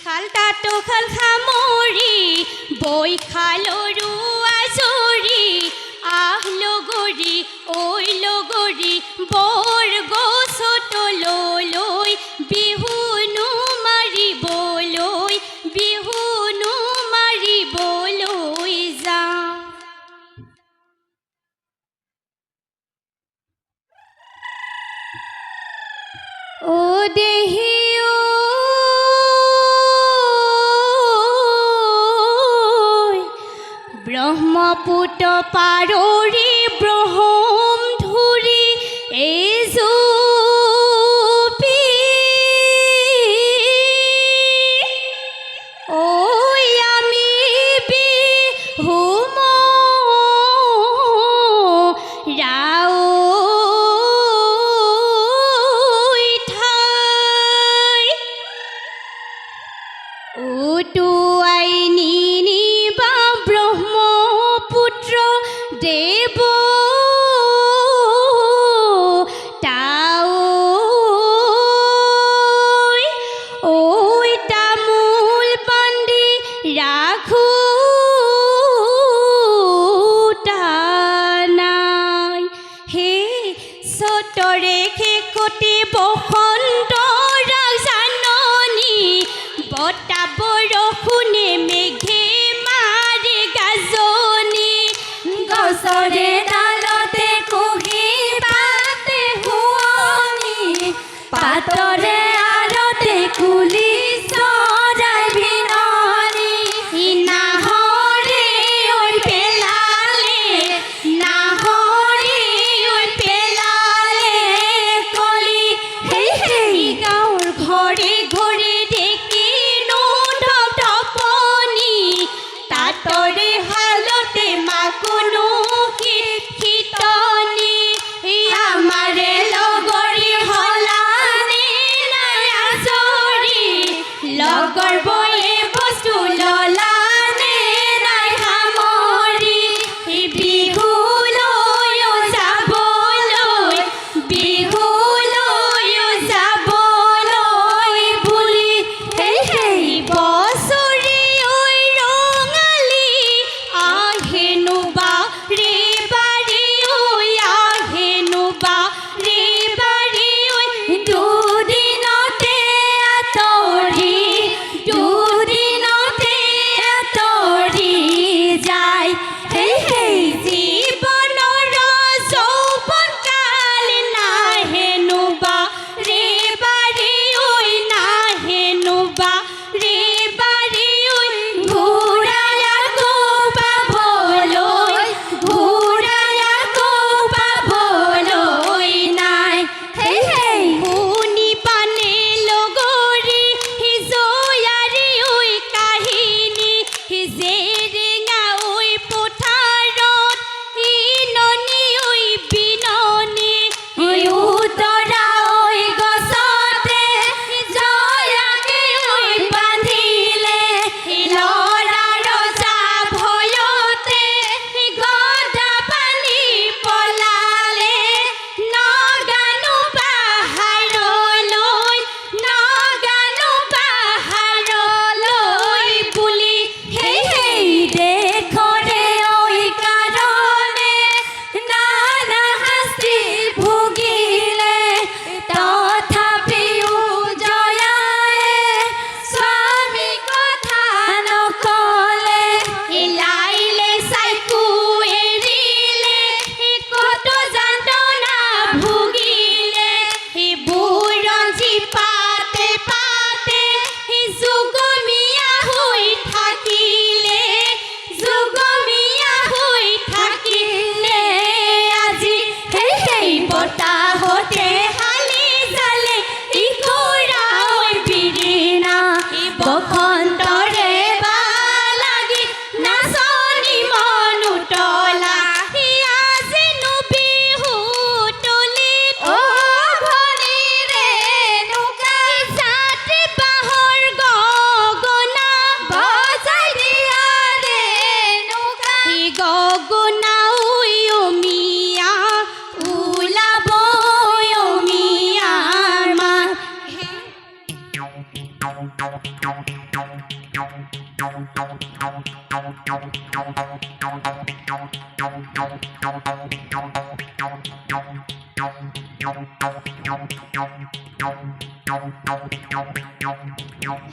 খালটা তো খাল খামৰি বই খালো ৰুয়া চৰি আহ লগৰি ওই লগৰি বৰ গছত লৈ বিহুনু মাৰিবলৈ বিহুনু মাৰিবলৈ যাওঁ। ও দেহি ব্ৰহ্মপুত্ৰ পাৰৰি ব্ৰহ্ম ধুৰি এজুপি ঐ আমি বিহু মৰাও ঠাই উটুৱাই নিনিবা ব্ৰহ্মপুত্ৰ দেৱ ঐ তামোল বান্ধি ৰাখো নাই হে চতৰে শেষতে বসন্ত জাননী বতা বৰষুণে মেঘে মাৰে গাজনি গছৰে ডালতে কুহি পাতে শুৱনি পাতৰে আৰতে কুলি চৰাই বিননি নাহৰে ঐ পেলালে নাহৰে ঐ পেলালে কলি হেই হেই গাঁৱৰ ঘৰে ঘৰে দেখি নপনি তাতৰে হালতে মাকনো শীতনি আমাৰে লগৰী হলানে নাই আজৰি লগৰ বয়ে বস্তু ললানে নাই সামৰি বিহুলৈ যাবলৈ বিহুলৈ যাবলৈ বুলি হেই হেই বছৰি ঐ ৰঙালী আহেনো বাৰে বাৰে ঐ আহেনো বাৰে বাৰে ঐ দুদিনতে আঁতৰি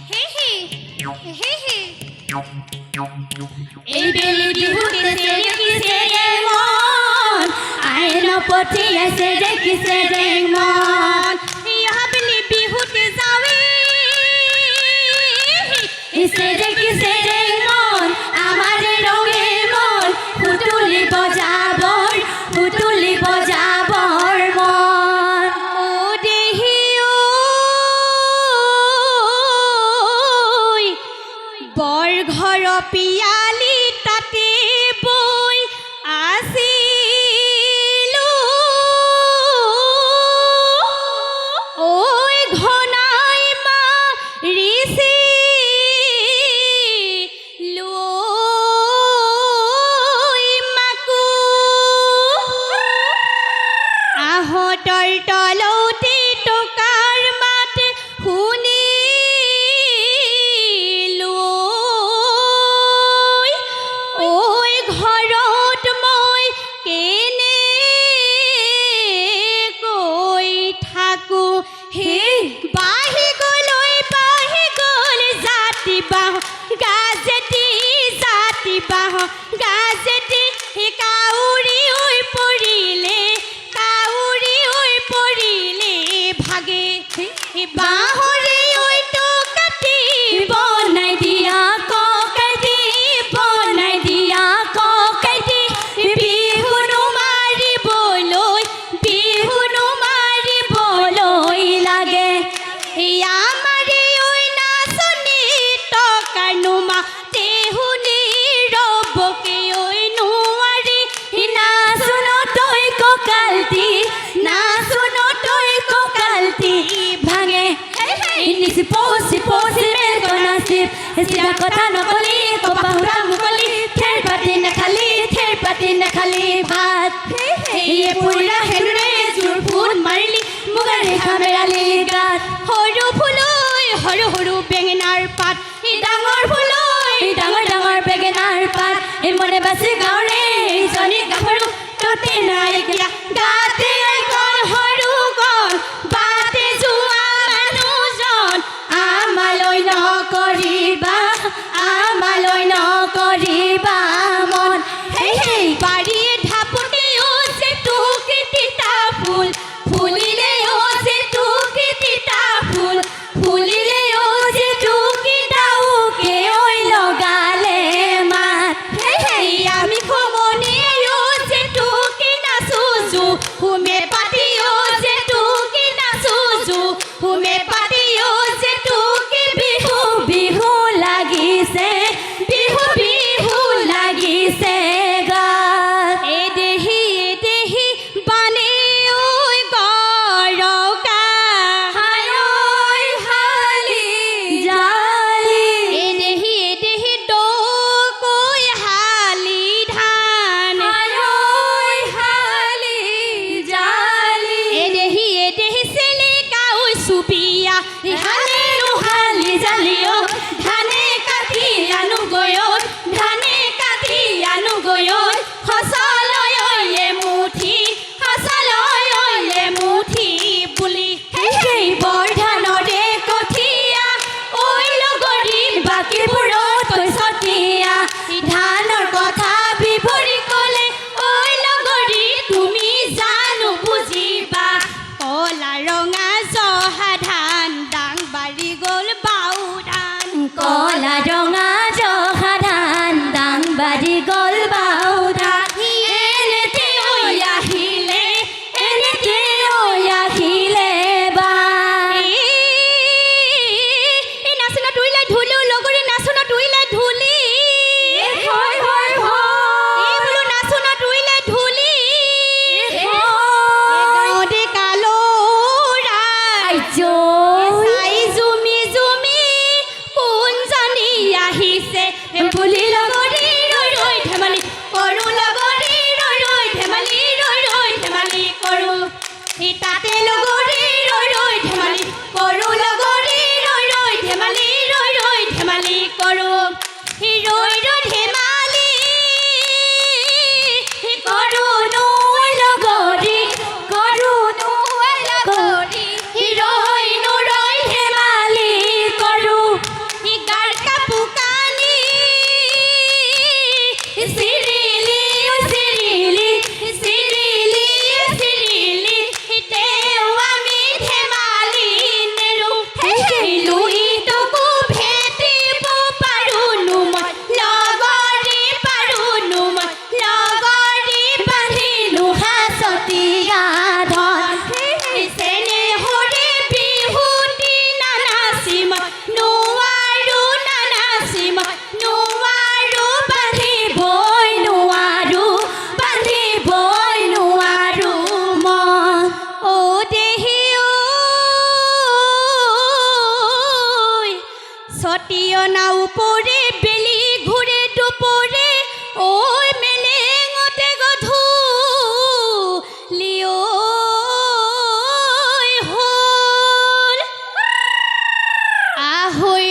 হে হে হে হে এই বেলি বিহুতে দেখিছে ৰে মন আইন পঠিয়াইছে দেখিছে ৰে মন ইহা বেলি বিহুতে যাৱে ইছে দেখিছে ৰে মন আমাৰ ৰঙে মন ফুটুলি বজাবৰ মন ও দেহি বৰ ঘৰ পিয়ালি তাতে বৈ আছিলো ঐ ঘনাই মাৰিছে মাকো আহঁতৰ তলতে টকাৰ মাত শুনিলো ঐ ঘৰত মই কেনে কৈ থাকো হে বাঢ়ি গ'ল জাতি বাঁহ গাজেটি জাতি বাঁহ গাজেটি কাউৰী পৰিলে ভাগে বাঁহৰে কাটি বনাই দিয়া ককাইটি বিহুনো মাৰিবলৈ লাগে আমাৰে নাচনী টকাৰ নোমা তেহুনি ৰবকে নোৱাৰি নাচোন তই কঁকালটি ভাঙে নিচি পচি মেলকনাচি চিধা কথা নকলি কপাহুৰা মুকলি ঠেৰ পাতি নেখালি ভাত এই পুৰা হেনুৰে জোৰ ফুট মাৰিলি মুগাৰে খামেৰালি গাত সৰু ফুলৈ সৰু বেঙেনাৰ পাত ডাঙৰ ফুলৈ ডাঙৰ বেঙেনাৰ পাত এই মনে বাচি গাঁৱৰে ইজনী গাভৰু ততে নাই গাতে কণ সৰু কণ বাটে যোৱা মানুহজন আমালৈ নকৰিবা মন সেই বাৰীয়ে ঢাপতে যে তোকে তিতা ফুল ফুলিলে যে তোকে তিতা ফুল ফুলিলে যে তোকে ডাউকে লগালে মাত সেই আমি খমনিয়ে যে তোকে নাচুজো হুমে পাতিও যে তোকে নাচুজো হুমে পাতিও যে তোকে বিহু ছটিয় না উপরে বেলি ঘুরে দুপরে ওই মেলেঙতে গধূলিও হল আহৈ